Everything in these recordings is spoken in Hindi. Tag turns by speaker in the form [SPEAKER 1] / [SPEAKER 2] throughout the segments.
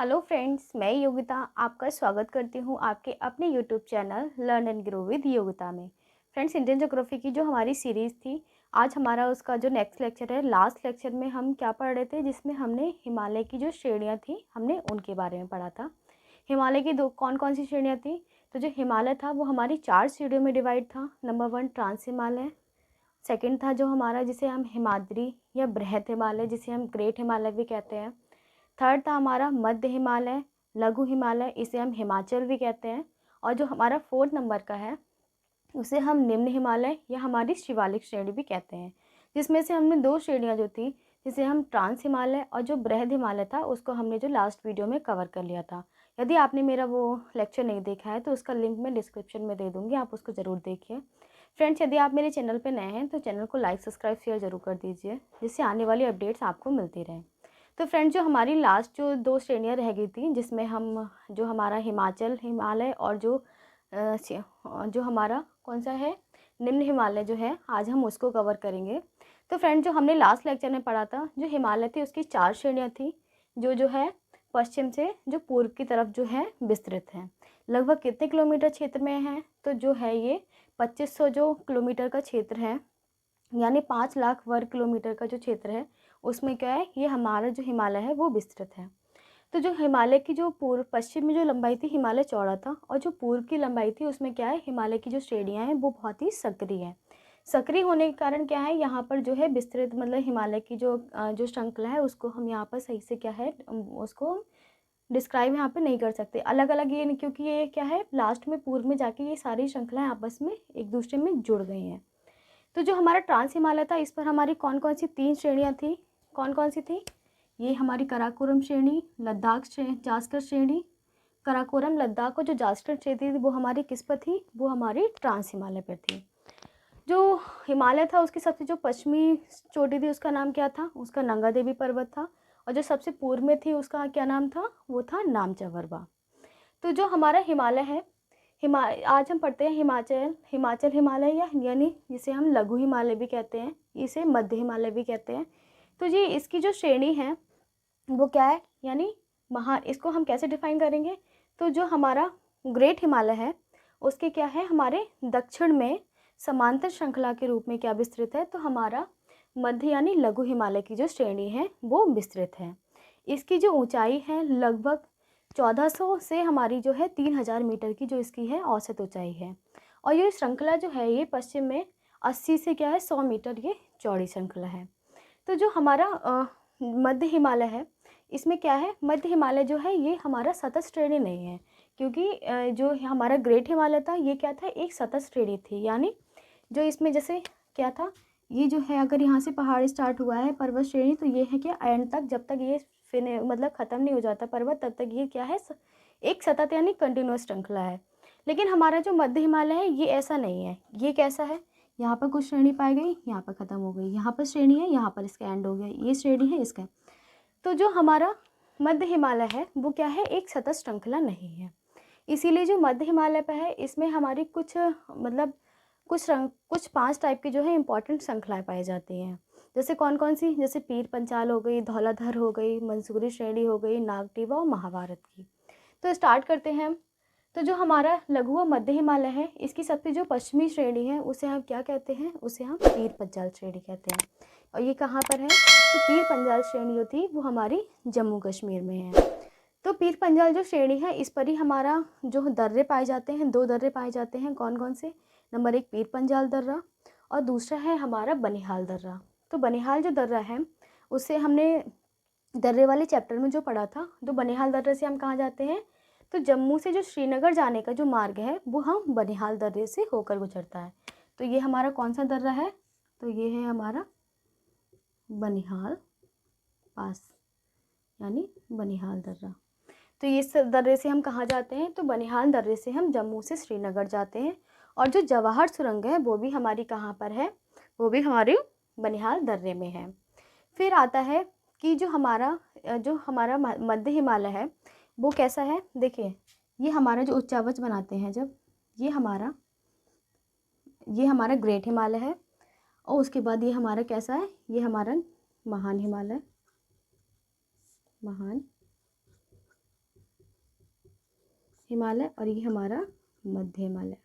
[SPEAKER 1] हेलो फ्रेंड्स, मैं योगिता आपका स्वागत करती हूँ आपके अपने YouTube channel learn and grow with Yogita में। फ्रेंड्स, इंडियन ज्योग्राफी की जो हमारी सीरीज़ थी, आज हमारा उसका जो नेक्स्ट लेक्चर है। लास्ट लेक्चर में हम क्या पढ़ रहे थे, जिसमें हमने हिमालय की जो श्रेणियाँ थी हमने उनके बारे में पढ़ा था। हिमालय की कौन कौन सी श्रेणियाँ थी। तो जो हिमालय था वो हमारी 4 श्रेणियों में डिवाइड था। नंबर 1 ट्रांस हिमालय, सेकेंड था जो हमारा जिसे हम हिमाद्री या बृहद हिमालय, जिसे हम ग्रेट हिमालय भी कहते हैं। थर्ड था हमारा मध्य हिमालय, लघु हिमालय, इसे हम हिमाचल भी कहते हैं। और जो हमारा फोर्थ नंबर का है उसे हम निम्न हिमालय या हमारी शिवालिक श्रेणी भी कहते हैं, जिसमें से हमने 2 श्रेणियाँ जो थी, जिसे हम ट्रांस हिमालय और जो बृहद हिमालय था उसको हमने जो लास्ट वीडियो में कवर कर लिया था। यदि आपने मेरा वो लेक्चर नहीं देखा है तो उसका लिंक मैं डिस्क्रिप्शन में दे दूँगी, आप उसको ज़रूर देखिए। फ्रेंड्स, यदि आप मेरे चैनल पर नए हैं तो चैनल को लाइक सब्सक्राइब शेयर ज़रूर कर दीजिए, जिससे आने वाली अपडेट्स आपको मिलती रहें। तो फ्रेंड्स, जो हमारी लास्ट जो 2 श्रेणियाँ रह गई थी, जिसमें हम जो हमारा हिमाचल हिमालय और जो हमारा कौन सा है निम्न हिमालय जो है, आज हम उसको कवर करेंगे। तो फ्रेंड्स, जो हमने लास्ट लेक्चर में पढ़ा था, जो हिमालय थी उसकी 4 श्रेणियाँ थी, जो है पश्चिम से जो पूर्व की तरफ जो है विस्तृत हैं। लगभग कितने किलोमीटर क्षेत्र में है, तो जो है ये 2500 जो किलोमीटर का क्षेत्र है, यानी 5 लाख वर्ग किलोमीटर का जो क्षेत्र है, उसमें क्या है, ये हमारा जो हिमालय है वो विस्तृत है। तो जो हिमालय की जो पूर्व पश्चिम में जो लंबाई थी, हिमालय चौड़ा था, और जो पूर्व की लंबाई थी उसमें क्या है, हिमालय की जो श्रेणियाँ हैं वो बहुत ही सक्रिय हैं। सक्रिय होने के कारण क्या है, यहाँ पर जो है विस्तृत मतलब हिमालय की जो श्रृंखला है उसको हम यहाँ पर सही से क्या है उसको डिस्क्राइब यहाँ पे नहीं कर सकते। अलग अलग ये नहीं, क्योंकि ये क्या है लास्ट में पूर्व में जाके ये सारी श्रृंखलाएँ आपस में एक दूसरे में जुड़ गई हैं। तो जो हमारा ट्रांस हिमालय था, इस पर हमारी कौन कौन सी 3 श्रेणियाँ थी, कौन कौन सी थी, ये हमारी काराकोरम श्रेणी, लद्दाख जास्कर श्रेणी। काराकोरम, लद्दाख और जो जास्कर श्रेणी थी वो हमारी किस पर थी, वो हमारी ट्रांस हिमालय पर थी। जो हिमालय था उसकी सबसे जो पश्चिमी चोटी थी उसका नाम क्या था, उसका नंगा देवी पर्वत था। और जो सबसे पूर्व में थी उसका क्या नाम था, वो था नामचंवरबा। तो जो हमारा हिमालय है, आज हम पढ़ते हैं हिमाचल हिमालय, या यानी जिसे हम लघु हिमालय भी कहते हैं, इसे मध्य हिमालय भी कहते हैं। तो ये इसकी जो श्रेणी है वो क्या है, यानी इसको हम कैसे डिफाइन करेंगे। तो जो हमारा ग्रेट हिमालय है उसके क्या है, हमारे दक्षिण में समांतर श्रृंखला के रूप में क्या विस्तृत है, तो हमारा मध्य यानी लघु हिमालय की जो श्रेणी है वो विस्तृत है। इसकी जो ऊंचाई है लगभग 1400 से हमारी जो है 3000 मीटर की जो इसकी है औसत ऊंचाई है। और ये श्रृंखला जो है ये पश्चिम में 80 से क्या है 100 मीटर ये चौड़ी श्रृंखला है। तो जो हमारा मध्य हिमालय है, इसमें क्या है, मध्य हिमालय जो है ये हमारा सतत श्रेणी नहीं है, क्योंकि जो हमारा ग्रेट हिमालय था ये क्या था, एक सतत श्रेणी थी। यानी जो इसमें जैसे क्या था, ये जो है अगर यहाँ से पहाड़ स्टार्ट हुआ है पर्वत श्रेणी, तो ये है कि एंड तक जब तक ये मतलब ख़त्म नहीं हो जाता पर्वत, तब तक ये क्या है, एक सतत यानी कंटिन्यूस श्रृंखला है। लेकिन हमारा जो मध्य हिमालय है ये ऐसा नहीं है। ये कैसा है, यहाँ पर कुछ श्रेणी पाई गई, यहाँ पर ख़त्म हो गई, यहाँ पर श्रेणी है, यहाँ पर इसका एंड हो गया, ये श्रेणी है इसका। तो जो हमारा मध्य हिमालय है वो क्या है, एक सतत श्रृंखला नहीं है। इसीलिए जो मध्य हिमालय पर है इसमें हमारी कुछ मतलब कुछ 5 टाइप की जो है इंपॉर्टेंट श्रृंखलाएँ पाई जाती हैं। जैसे कौन कौन सी, जैसे पीर पंचाल हो गई, धौलाधर हो गई, मंसूरी श्रेणी हो गई, नागटिवा और महाभारत की। तो स्टार्ट करते हैं हम। तो जो हमारा लघु व मध्य हिमालय है इसकी सबसे जो पश्चिमी श्रेणी है उसे हम क्या कहते हैं, उसे हम पीर पंचाल श्रेणी कहते हैं। और ये कहाँ पर है, तो पीर पंचाल श्रेणी जो थी वो हमारी जम्मू कश्मीर में है। तो पीर पंजाल जो श्रेणी है इस पर ही हमारा जो दर्रे पाए जाते हैं, 2 दर्रे पाए जाते हैं। कौन कौन से, नंबर 1 पीर पंजाल दर्रा और दूसरा है हमारा बनिहाल दर्रा। तो बनिहाल जो दर्रा है उससे हमने दर्रे वाले चैप्टर में जो पढ़ा था, तो बनिहाल दर्रे से हम कहाँ जाते हैं, तो जम्मू से जो श्रीनगर जाने का जो मार्ग है वो हम बनिहाल दर्रे से होकर गुजरता है। तो ये हमारा कौन सा दर्रा है, तो ये है हमारा बनिहाल पास, यानी बनिहाल दर्रा। तो ये दर्रे से हम कहाँ जाते हैं, तो बनिहाल दर्रे से हम जम्मू से श्रीनगर जाते हैं। और जो जवाहर सुरंग है वो भी हमारी कहाँ पर है, वो भी हमारे बनिहाल दर्रे में है। फिर आता है कि जो हमारा मध्य हिमालय है वो कैसा है। देखिए, ये हमारा जो उच्चावच बनाते हैं जब, ये हमारा ग्रेट हिमालय है। और उसके बाद ये हमारा कैसा है, ये हमारा महान हिमालय, महान हिमालय और ये हमारा मध्य हिमालय।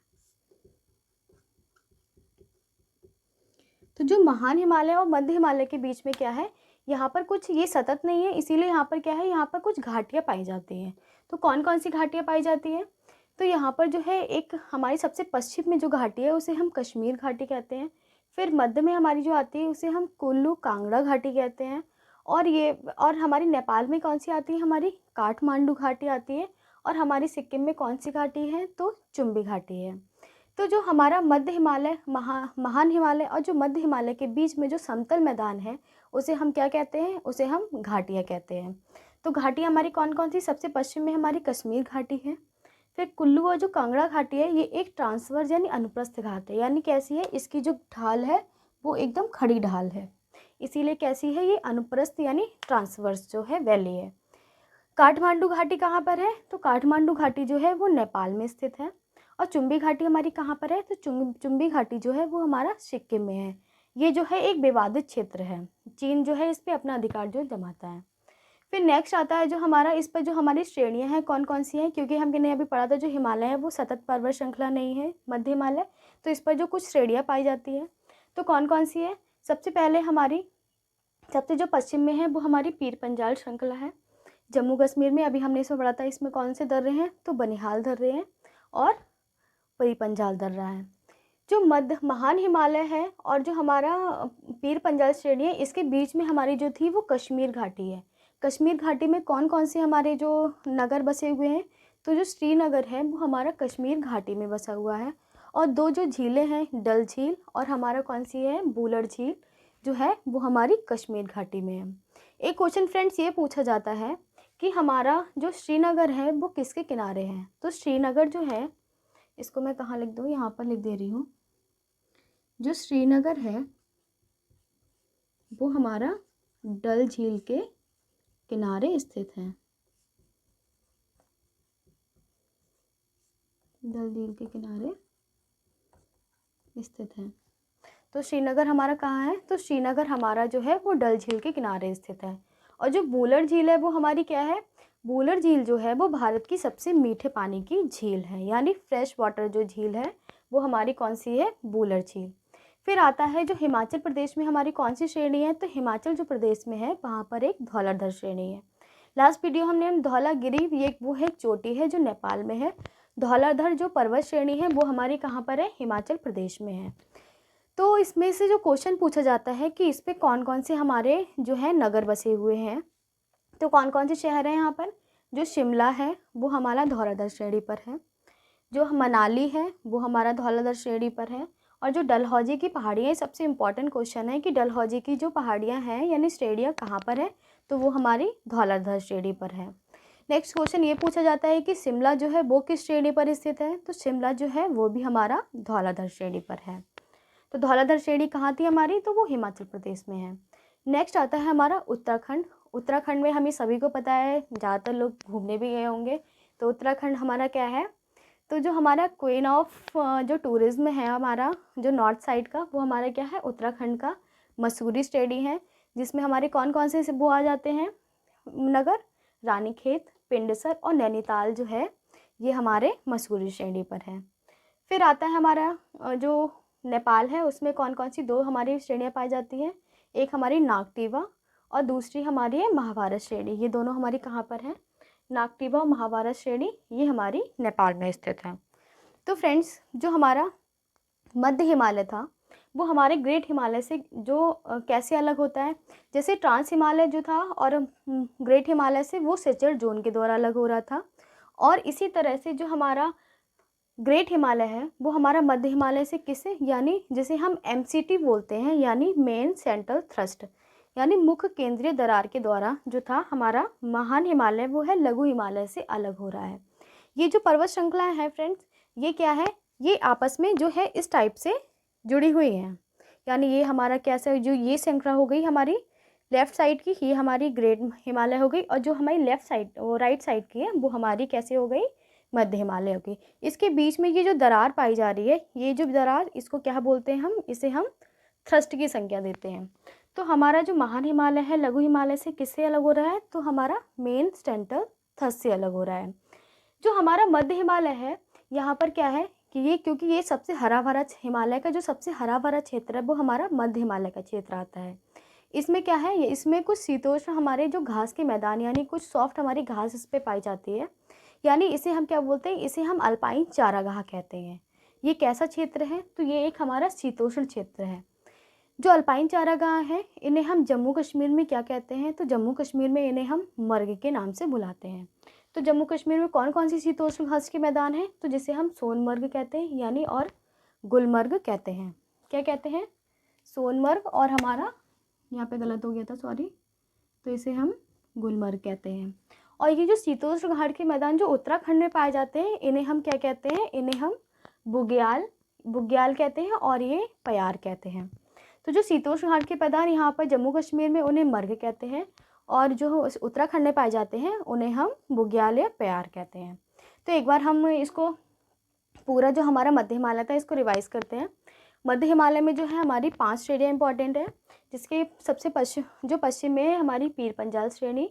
[SPEAKER 1] तो जो महान हिमालय और मध्य हिमालय के बीच में क्या है, यहाँ पर कुछ ये सतत नहीं है, इसीलिए यहाँ पर क्या है, यहाँ पर कुछ घाटियाँ पाई जाती हैं। तो कौन कौन सी घाटियाँ पाई जाती हैं? तो यहाँ पर जो है एक हमारी सबसे पश्चिम में जो घाटी है उसे हम कश्मीर घाटी कहते हैं। फिर मध्य में हमारी जो आती है उसे हम कुल्लू कांगड़ा घाटी कहते हैं। और हमारी नेपाल में कौन सी आती है, हमारी काठमांडू घाटी आती है। और हमारी सिक्किम में कौन सी घाटी है, तो चुम्बी घाटी है। तो जो हमारा मध्य हिमालय, महान हिमालय और जो मध्य हिमालय के बीच में जो समतल मैदान है उसे हम क्या कहते हैं, उसे हम घाटियाँ कहते हैं। तो घाटियाँ हमारी कौन कौन सी, सबसे पश्चिम में हमारी कश्मीर घाटी है। फिर कुल्लू और जो कांगड़ा घाटी है ये एक ट्रांसवर्स यानी अनुप्रस्थ घाट है, यानी कैसी है, इसकी जो ढाल है वो एकदम खड़ी ढाल है, इसीलिए कैसी है, ये अनुप्रस्थ यानी ट्रांसवर्स जो है वैली है। काठमांडू घाटी कहाँ पर है, तो काठमांडू घाटी जो है वो नेपाल में स्थित है। और चुम्बी घाटी हमारी कहाँ पर है, तो चुम्बी घाटी जो है वो हमारा सिक्किम में है। ये जो है एक विवादित क्षेत्र है, चीन जो है इस पर अपना अधिकार जो जमाता है। फिर नेक्स्ट आता है जो हमारा, इस पर जो हमारी श्रेणियाँ हैं कौन कौन सी हैं, क्योंकि हमने अभी पढ़ा था जो हिमालय है वो सतत पर्वत श्रृंखला नहीं है, मध्य हिमालय, तो इस पर जो कुछ श्रेणियाँ पाई जाती है तो कौन कौन सी है। सबसे पहले हमारी सबसे जो पश्चिम में है वो हमारी पीर पंजाल श्रृंखला है। जम्मू कश्मीर में अभी हमने इसमें पढ़ा था, इसमें कौन से दर्रे हैं, तो बनिहाल दर्रे हैं और पीर पंजाल दर्रा है। जो मध्य महान हिमालय है और जो हमारा पीर पंजाल श्रेणी है, इसके बीच में हमारी जो थी वो कश्मीर घाटी है। कश्मीर घाटी में कौन कौन से हमारे जो नगर बसे हुए हैं, तो जो श्रीनगर है वो हमारा कश्मीर घाटी में बसा हुआ है। और दो जो झीलें हैं, डल झील और हमारा कौन सी है, बूलर झील, जो है वो हमारी कश्मीर घाटी में है। एक क्वेश्चन फ्रेंड्स ये पूछा जाता है कि हमारा जो श्रीनगर है वो किसके किनारे है। तो श्रीनगर जो है, इसको मैं कहाँ लिख दूँ, यहाँ पर लिख दे रही हूँ। जो श्रीनगर है वो हमारा डल झील के किनारे स्थित है। डल झील के किनारे स्थित है। तो श्रीनगर हमारा कहाँ है, तो श्रीनगर हमारा जो है वो डल झील के किनारे स्थित है। और जो बूलर झील है वो हमारी क्या है, बूलर झील जो है वो भारत की सबसे मीठे पानी की झील है, यानी फ्रेश वाटर जो झील है वो हमारी कौन सी है, बूलर झील। फिर आता है जो हिमाचल प्रदेश में हमारी कौन सी श्रेणी है, तो हिमाचल जो प्रदेश में है वहाँ पर एक धौलाधर श्रेणी है। लास्ट वीडियो हमने धौलागिरी, ये वो है चोटी है जो नेपाल में है। धौलाधर जो पर्वत श्रेणी है वो हमारी कहाँ पर है, हिमाचल प्रदेश में है। तो इसमें से जो क्वेश्चन पूछा जाता है कि इस पे कौन कौन से हमारे जो है नगर बसे हुए हैं, तो कौन कौन से शहर हैं यहाँ पर। जो शिमला है वो हमारा धौलाधर श्रेणी पर है। जो मनाली है वो हमारा धौलाधर श्रेणी पर है। और जो डलहौजी की पहाड़ियाँ, सबसे इम्पॉर्टेंट क्वेश्चन है कि डलहौजी की जो पहाड़ियाँ हैं यानी श्रेणियाँ कहाँ पर है, तो वो हमारी धौलाधर श्रेणी पर है। नेक्स्ट क्वेश्चन ये पूछा जाता है कि शिमला जो है वो किस श्रेणी पर स्थित है, तो शिमला जो है वो भी हमारा धौलाधर श्रेणी पर है। तो धौलाधर श्रेणी कहाँ थी हमारी, तो वो हिमाचल प्रदेश में है। नेक्स्ट आता है हमारा उत्तराखंड। उत्तराखंड में हमें सभी को पता है, ज़्यादातर लोग घूमने भी गए होंगे। तो उत्तराखंड हमारा क्या है, तो जो हमारा क्वीन ऑफ जो टूरिज़्म है हमारा जो नॉर्थ साइड का, वो हमारा क्या है, उत्तराखंड का मसूरी श्रेणी है, जिसमें हमारे कौन कौन से वो आ जाते हैं नगर, रानीखेत, पिंडसर और नैनीताल जो है ये हमारे मसूरी श्रेणी पर है। फिर आता है हमारा जो नेपाल है, उसमें कौन कौन सी दो हमारी श्रेणियाँ पाई जाती हैं, एक हमारी नागटीवा और दूसरी हमारी है महाभारत श्रेणी। ये दोनों हमारी कहाँ पर है, नागटीवा और महाभारत श्रेणी, ये हमारी नेपाल में स्थित है। तो फ्रेंड्स जो हमारा मध्य हिमालय था वो हमारे ग्रेट हिमालय से जो कैसे अलग होता है, जैसे ट्रांस हिमालय जो था और ग्रेट हिमालय से वो सेचर जोन के द्वारा अलग हो रहा था, और इसी तरह से जो हमारा ग्रेट हिमालय है वो हमारा मध्य हिमालय से किसे, यानी जिसे हम MCT बोलते हैं, यानी मेन सेंट्रल थ्रस्ट, यानी मुख्य केंद्रीय दरार के द्वारा जो था हमारा महान हिमालय वो है लघु हिमालय से अलग हो रहा है। ये जो पर्वत श्रृंखलाएं हैं फ्रेंड्स, ये क्या है, ये आपस में जो है इस टाइप से जुड़ी हुई हैं, यानी ये हमारा कैसे, जो ये श्रृंखला हो गई हमारी लेफ़्ट साइड की, ये हमारी ग्रेट हिमालय हो गई, और जो हमारी लेफ़्ट साइड वो राइट साइड की है वो हमारी कैसे हो गई, मध्य हिमालय हो गई। इसके बीच में ये जो दरार पाई जा रही है, ये जो दरार, इसको क्या बोलते हैं हम, इसे हम थ्रस्ट की संख्या देते हैं। तो हमारा जो महान हिमालय है लघु हिमालय से किससे अलग हो रहा है, तो हमारा मेन सेंट्रल थ्रस्ट से अलग हो रहा है। जो हमारा मध्य हिमालय है, यहाँ पर क्या है कि ये, क्योंकि ये सबसे हरा भरा हिमालय का जो सबसे हरा भरा क्षेत्र है वो हमारा मध्य हिमालय का क्षेत्र आता है। इसमें क्या है, ये इसमें कुछ शीतोष्ण हमारे जो घास के मैदान यानी कुछ सॉफ्ट हमारी घास इस पे पाई जाती है, यानी इसे हम क्या बोलते हैं, इसे हम अल्पाइन चारागाह कहते हैं। ये कैसा क्षेत्र है, तो ये एक हमारा शीतोष्ण क्षेत्र है। जो अल्पाइन चारागाह है इन्हें हम जम्मू कश्मीर में क्या कहते हैं, तो जम्मू कश्मीर में इन्हें हम मर्ग के नाम से बुलाते हैं। तो जम्मू कश्मीर में कौन कौन सी शीतोष्ण घास के मैदान हैं, तो जिसे हम सोनमर्ग कहते हैं यानी, और गुलमर्ग कहते हैं। क्या कहते हैं, सोनमर्ग, और हमारा यहाँ पे गलत हो गया था, सॉरी, तो इसे हम गुलमर्ग कहते हैं। और ये जो शीतोष्ण घाट के मैदान जो उत्तराखंड में पाए जाते हैं इन्हें हम क्या कहते हैं, इन्हें हम बुग्याल कहते हैं, और ये पयार कहते हैं। तो जो शीतोष्ण घाट के मैदान यहाँ पर जम्मू कश्मीर में उन्हें मर्ग कहते हैं, और जो उत्तराखंड में पाए जाते हैं उन्हें हम बुग्याल या प्यार कहते हैं। तो एक बार हम इसको पूरा जो हमारा मध्य हिमालय था इसको रिवाइज करते हैं। मध्य हिमालय में जो है हमारी 5 श्रेणियाँ इंपॉर्टेंट है, जिसके सबसे पश्चिम में है हमारी पीर पंजाल श्रेणी,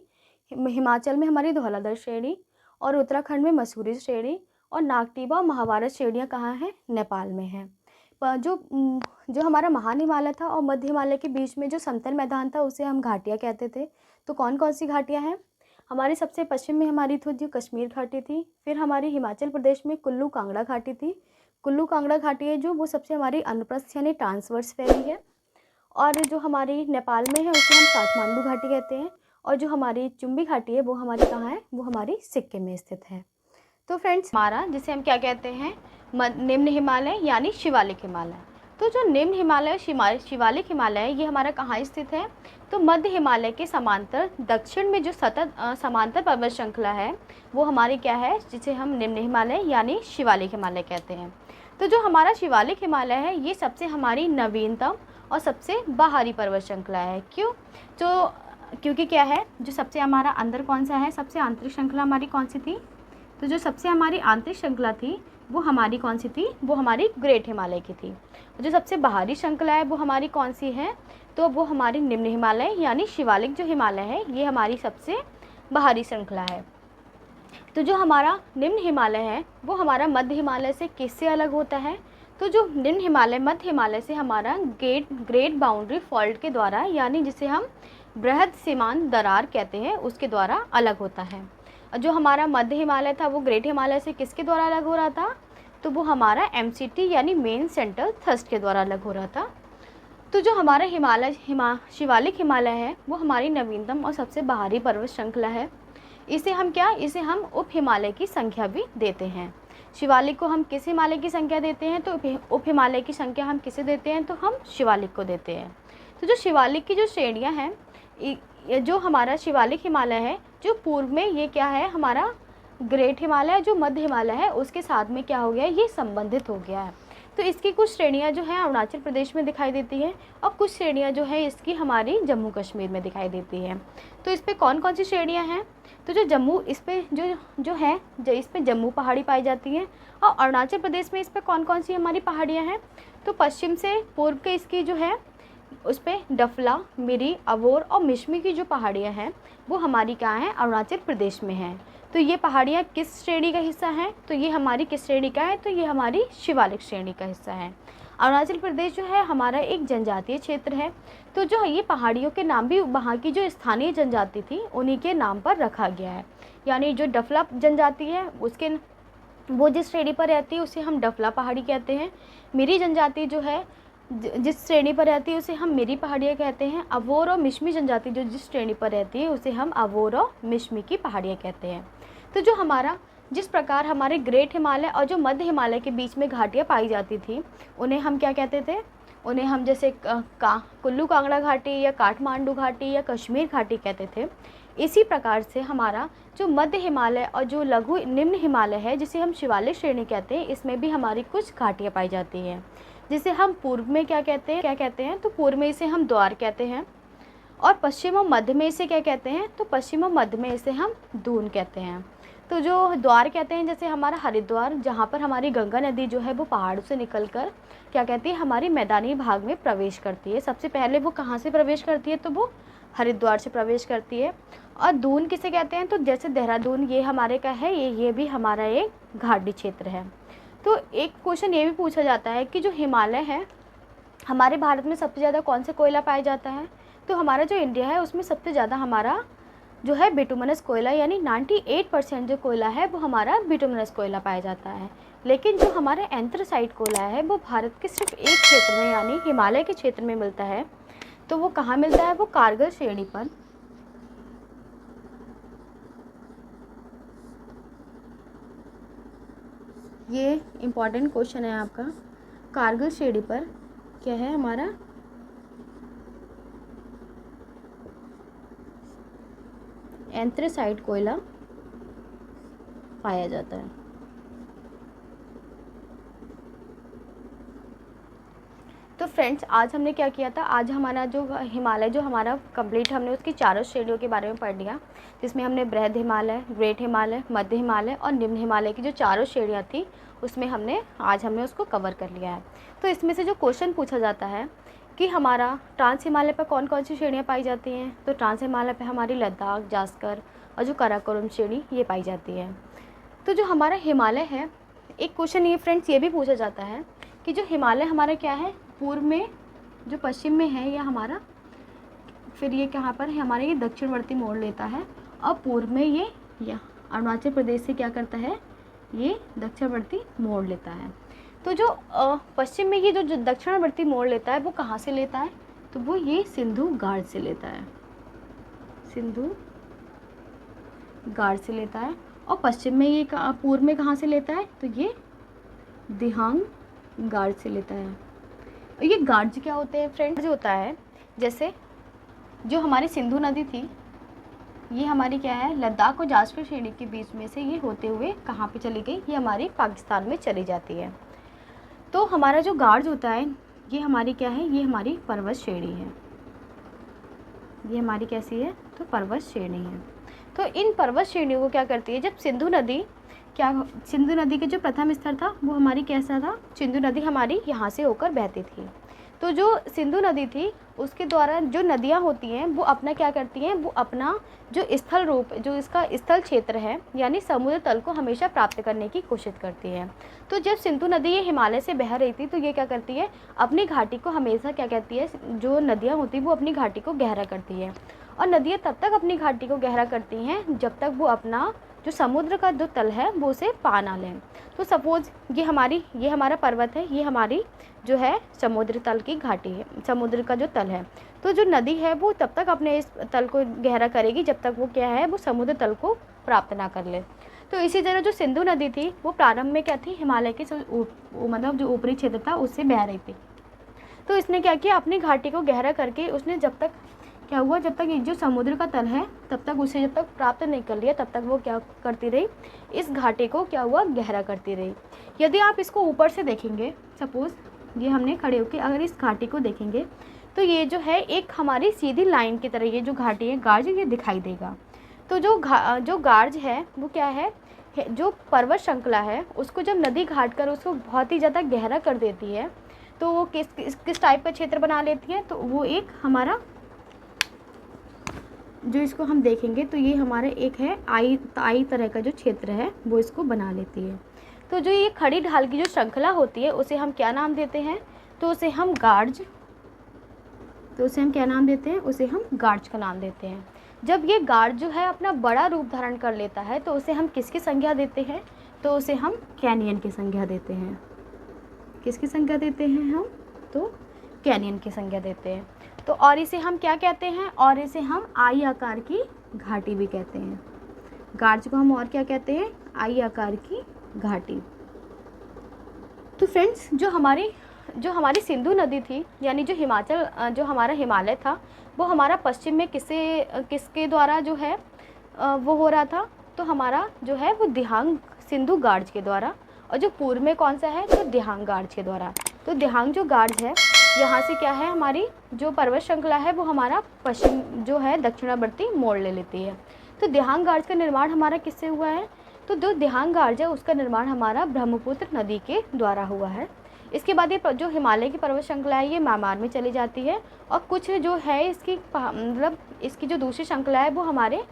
[SPEAKER 1] हिमाचल में हमारी धौलाधर श्रेणी, और उत्तराखंड में मसूरी श्रेणी, और नागटिबा और महाभारत श्रेणियाँ कहाँ हैं, नेपाल में हैं। जो हमारा महान हिमालय था और मध्य हिमालय के बीच में जो समतल मैदान था उसे हम घाटियाँ कहते थे। तो कौन कौन सी घाटियाँ हैं, हमारे सबसे पश्चिम में हमारी थी जो कश्मीर घाटी थी, फिर हमारी हिमाचल प्रदेश में कुल्लू कांगड़ा घाटी थी। कुल्लू कांगड़ा घाटी है जो वो सबसे हमारी अनुप्रस्थ यानी ट्रांसवर्स फैली है, और जो हमारी नेपाल में है उसे हम काठमांडू घाटी कहते हैं, और जो हमारी चुम्बी घाटी है वो हमारी कहाँ है, वो हमारी सिक्किम में स्थित है। तो फ्रेंड्स, हमारा जिसे हम क्या कहते हैं, निम्न हिमालय यानी शिवालिक हिमालय। तो जो निम्न हिमालय शिवालिक हिमालय है ये हमारा कहाँ स्थित है, तो मध्य हिमालय के समांतर दक्षिण में जो सतत समांतर पर्वत श्रृंखला है वो हमारी क्या है, जिसे हम निम्न हिमालय यानी शिवालिक हिमालय कहते हैं। तो जो हमारा शिवालिक हिमालय है ये सबसे हमारी नवीनतम और सबसे बाहरी पर्वत श्रृंखला है। क्योंकि क्या है, जो सबसे हमारा अंदर कौन सा है, सबसे आंतरिक श्रृंखला हमारी कौन सी थी, तो जो सबसे हमारी आंतरिक श्रृंखला थी वो हमारी कौन सी थी, वो हमारी ग्रेट हिमालय की थी। जो सबसे बाहरी श्रृंखला है वो हमारी कौन सी है, तो वो हमारी निम्न हिमालय यानी शिवालिक जो हिमालय है ये हमारी सबसे बाहरी श्रृंखला है। तो जो हमारा निम्न हिमालय है वो हमारा मध्य हिमालय से किससे अलग होता है, तो जो निम्न हिमालय मध्य हिमालय से हमारा ग्रेट बाउंड्री फॉल्ट के द्वारा यानी जिसे हम बृहद सीमांत दरार कहते हैं उसके द्वारा अलग होता है। जो हमारा मध्य हिमालय था वो ग्रेट हिमालय से किसके द्वारा अलग हो रहा था, तो वो हमारा MCT यानी मेन सेंट्रल थ्रस्ट के द्वारा अलग हो रहा था। तो जो हमारा शिवालिक हिमालय है वो हमारी नवीनतम और सबसे बाहरी पर्वत श्रृंखला है। इसे हम उप हिमालय की संख्या भी देते हैं। शिवालिक को हम किस हिमालय की संख्या देते हैं, तो उप हिमालय की संख्या हम किसे देते हैं, तो हम शिवालिक को देते हैं। तो जो शिवालिक की जो श्रेणियाँ हैं, जो हमारा शिवालिक हिमालय है जो पूर्व में ये क्या है, हमारा ग्रेट हिमालय जो मध्य हिमालय है उसके साथ में क्या हो गया, ये संबंधित हो गया है। तो इसकी कुछ श्रेणियाँ जो है अरुणाचल प्रदेश में दिखाई देती है, और कुछ श्रेणियाँ जो है इसकी हमारी जम्मू कश्मीर में दिखाई देती है। तो इस पर कौन कौन सी श्रेणियाँ हैं, तो जो जम्मू इस पर जो इस पर जम्मू पहाड़ी पाई जाती है, और अरुणाचल प्रदेश में इस पर कौन कौन सी हमारी पहाड़ियाँ हैं, तो पश्चिम से पूर्व के इसकी जो है उस पर डफला, मिरी, अबोर और मिश्मी की जो पहाड़ियाँ हैं वो हमारी कहाँ हैं, अरुणाचल प्रदेश में हैं। तो ये पहाड़ियाँ किस श्रेणी का हिस्सा हैं, तो ये हमारी किस श्रेणी का है, तो ये हमारी शिवालिक श्रेणी का हिस्सा है। अरुणाचल प्रदेश जो है हमारा एक जनजातीय क्षेत्र है। तो जो ये पहाड़ियों के नाम भी वहाँ की जो स्थानीय जनजाति थी उन्हीं के नाम पर रखा गया है। यानी जो डफला जनजाति है उसके वो जिस श्रेणी पर रहती है उसे हम डफला पहाड़ी कहते हैं। मिरी जनजाति जो है जिस श्रेणी पर रहती है उसे हम मिरी पहाड़ियाँ कहते हैं। अबोर और मिश्मी जनजाति जो जिस श्रेणी पर रहती है उसे हम अबोर और मिश्मी की पहाड़ियाँ कहते हैं। तो जो हमारा जिस प्रकार हमारे ग्रेट हिमालय और जो मध्य हिमालय के बीच में घाटियाँ पाई जाती थी उन्हें हम क्या कहते थे, उन्हें हम जैसे कुल्लू कांगड़ा घाटी या काठमांडू घाटी या कश्मीर घाटी कहते थे। इसी प्रकार से हमारा जो मध्य हिमालय और जो लघु निम्न हिमालय है जिसे हम शिवालिक श्रेणी कहते हैं, इसमें भी हमारी कुछ घाटियाँ पाई जाती हैं, जिसे हम पूर्व में क्या कहते हैं, तो पूर्व में इसे हम द्वार कहते हैं, और पश्चिम और मध्य में इसे क्या कहते हैं, तो पश्चिम और मध्य में इसे हम दून कहते हैं। तो जो द्वार कहते हैं, जैसे हमारा हरिद्वार, जहाँ पर हमारी गंगा नदी जो है वो पहाड़ों से निकलकर क्या कहती है, हमारी मैदानी भाग में प्रवेश करती है। सबसे पहले वो कहाँ से प्रवेश करती है, तो वो हरिद्वार से प्रवेश करती है। और दून किसे कहते हैं, तो जैसे देहरादून ये हमारे का है, ये भी हमारा एक घाटी क्षेत्र है। तो एक क्वेश्चन ये भी पूछा जाता है कि जो हिमालय है, हमारे भारत में सबसे ज़्यादा कौन सा कोयला पाया जाता है, तो हमारा जो इंडिया है उसमें सबसे ज़्यादा हमारा जो है बिटुमिनस कोयला, यानी 98% जो कोयला है वो हमारा बिटुमिनस कोयला पाया जाता है। लेकिन जो हमारा एंथ्रासाइट कोयला है वो भारत के सिर्फ एक क्षेत्र में, यानी हिमालय के क्षेत्र में मिलता है। तो वो कहाँ मिलता है, वो कारगिल श्रेणी पर। ये इम्पॉर्टेंट क्वेश्चन है आपका, कारगिल श्रेणी पर क्या है हमारा एंथ्रासाइट कोयला पाया जाता है। तो फ्रेंड्स, आज हमने क्या किया था, आज हमारा जो हिमालय जो हमारा कंप्लीट, हमने उसकी चारों श्रेणियों के बारे में पढ़ लिया, जिसमें हमने बृहद हिमालय, ग्रेट हिमालय, मध्य हिमालय और निम्न हिमालय की जो चारों श्रेणियाँ थी उसमें आज हमने उसको कवर कर लिया है। तो इसमें से जो क्वेश्चन पूछा जाता है कि हमारा ट्रांस हिमालय पर कौन कौन सी श्रेणियाँ पाई जाती हैं, तो ट्रांस हिमालय पर हमारी लद्दाख, जास्कर और जो काराकोरम श्रेणी ये पाई जाती है। तो जो हमारा हिमालय है, एक क्वेश्चन ये फ्रेंड्स ये भी पूछा जाता है कि जो हिमालय हमारा क्या है, पूर्व में जो पश्चिम में है या हमारा, फिर ये कहाँ पर है हमारा, ये दक्षिणवर्ती मोड़ लेता है, और पूर्व में ये या अरुणाचल प्रदेश से क्या करता है, ये दक्षिणवर्ती मोड़ लेता है। तो जो पश्चिम में ये जो दक्षिणवर्ती मोड़ लेता है वो कहाँ से लेता है, तो वो ये सिंधु घाट से लेता है, सिंधु घाट से लेता है। और पश्चिम में ये पूर्व में कहाँ से लेता है, तो ये दिहांग घाट से लेता है। और ये घाट क्या होते हैं फ्रेंड्स, जो होता है जैसे जो हमारी सिंधु नदी थी, ये हमारी क्या है, लद्दाख और जास्कर श्रेणी के बीच में से ये होते हुए कहाँ पे चली गई, ये हमारी पाकिस्तान में चली जाती है। तो हमारा जो गार्ज होता है ये हमारी क्या है, ये हमारी पर्वत श्रेणी है, ये हमारी कैसी है, तो पर्वत श्रेणी है। तो इन पर्वत श्रेणियों को क्या करती है, जब सिंधु नदी के जो प्रथम स्तर था वो हमारी कैसा था, सिंधु नदी हमारी यहाँ से होकर बहती थी। तो जो सिंधु नदी थी उसके द्वारा जो नदियाँ होती हैं वो अपना क्या करती हैं, वो अपना जो स्थल रूप, जो इसका स्थल क्षेत्र है यानी समुद्र तल को हमेशा प्राप्त करने की कोशिश करती है। तो जब सिंधु नदी ये हिमालय से बह रही थी तो ये क्या करती है, अपनी घाटी को हमेशा क्या कहती है, जो नदियाँ होती वो अपनी घाटी को गहरा करती है। और नदियाँ तब तक अपनी घाटी को गहरा करती हैं जब तक वो अपना जो समुद्र का जो तल है वो उसे पा ना लें। तो सपोज़ ये हमारा पर्वत है, ये हमारी जो है समुद्र तल की घाटी है, समुद्र का जो तल है। तो जो नदी है वो तब तक अपने इस तल को गहरा करेगी जब तक वो क्या है, वो समुद्र तल को प्राप्त ना कर ले। तो इसी तरह जो सिंधु नदी थी वो प्रारंभ में क्या थी, हिमालय के मतलब जो ऊपरी क्षेत्र था उससे बह रही थी। तो इसने क्या किया, अपनी घाटी को गहरा करके उसने जब तक क्या हुआ, जब तक ये जो समुद्र का तल है तब तक उसे जब तक प्राप्त नहीं कर लिया तब तक वो क्या करती रही, इस घाटी को क्या हुआ, गहरा करती रही। यदि आप इसको ऊपर से देखेंगे, सपोज़ ये हमने खड़े होकर अगर इस घाटी को देखेंगे तो ये जो है एक हमारी सीधी लाइन की तरह ये जो घाटी है, गार्ज, ये दिखाई देगा। तो जो गार्ज है वो क्या है, जो पर्वत श्रृंखला है उसको जब नदी घाट कर उसको बहुत ही ज़्यादा गहरा कर देती है तो वो किस टाइप का क्षेत्र बना लेती है, तो वो एक हमारा जो इसको हम देखेंगे तो ये हमारे एक है आई तरह का जो क्षेत्र है वो इसको बना लेती है। तो जो ये खड़ी ढाल की जो श्रृंखला होती है उसे हम क्या नाम देते हैं, तो उसे हम गार्ज का नाम देते हैं। जब ये गार्ज जो है अपना बड़ा रूप धारण कर लेता है तो उसे हम किसकी संज्ञा देते हैं, तो उसे हम कैनियन की संज्ञा देते हैं। किसकी संज्ञा देते हैं हम, तो कैनियन की संज्ञा देते हैं। तो और इसे हम क्या कहते हैं, और इसे हम आई आकार की घाटी भी कहते हैं। गार्ज को हम और क्या कहते हैं, आई आकार की घाटी। तो फ्रेंड्स, जो हमारी सिंधु नदी थी यानी जो हमारा हिमालय था वो हमारा पश्चिम में किसके द्वारा जो है वो हो रहा था, तो हमारा जो है वो दिहांग सिंधु गार्ज के द्वारा, और जो पूर्व में कौन सा है, तो दिहांग गार्ज के द्वारा। तो दिहांग जो गार्ज है यहाँ से क्या है, हमारी जो पर्वत श्रृंखला है वो हमारा पश्चिम जो है दक्षिणावर्ती मोड़ ले लेती है। तो दिहांग गार्ज का निर्माण हमारा किससे हुआ है, तो जो देहांग गार्ज है उसका निर्माण हमारा ब्रह्मपुत्र नदी के द्वारा हुआ है। इसके बाद ये जो हिमालय की पर्वत श्रृंखला है ये म्यांमार में चली जाती है, और कुछ जो है इसकी मतलब इसकी जो दूसरी श्रृंखला है वो हमारे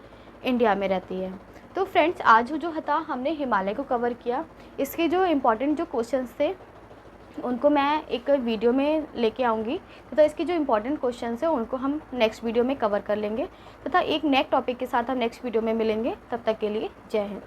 [SPEAKER 1] इंडिया में रहती है। तो फ्रेंड्स आज जो था हमने हिमालय को कवर किया। इसके जो इम्पोर्टेंट जो क्वेश्चंस थे उनको मैं एक वीडियो में लेके आऊँगी तथा इसके जो इम्पोर्टेंट क्वेश्चंस हैं उनको हम नेक्स्ट वीडियो में कवर कर लेंगे तथा एक नेक्स्ट टॉपिक के साथ हम नेक्स्ट वीडियो में मिलेंगे। तब तक के लिए जय हिंद।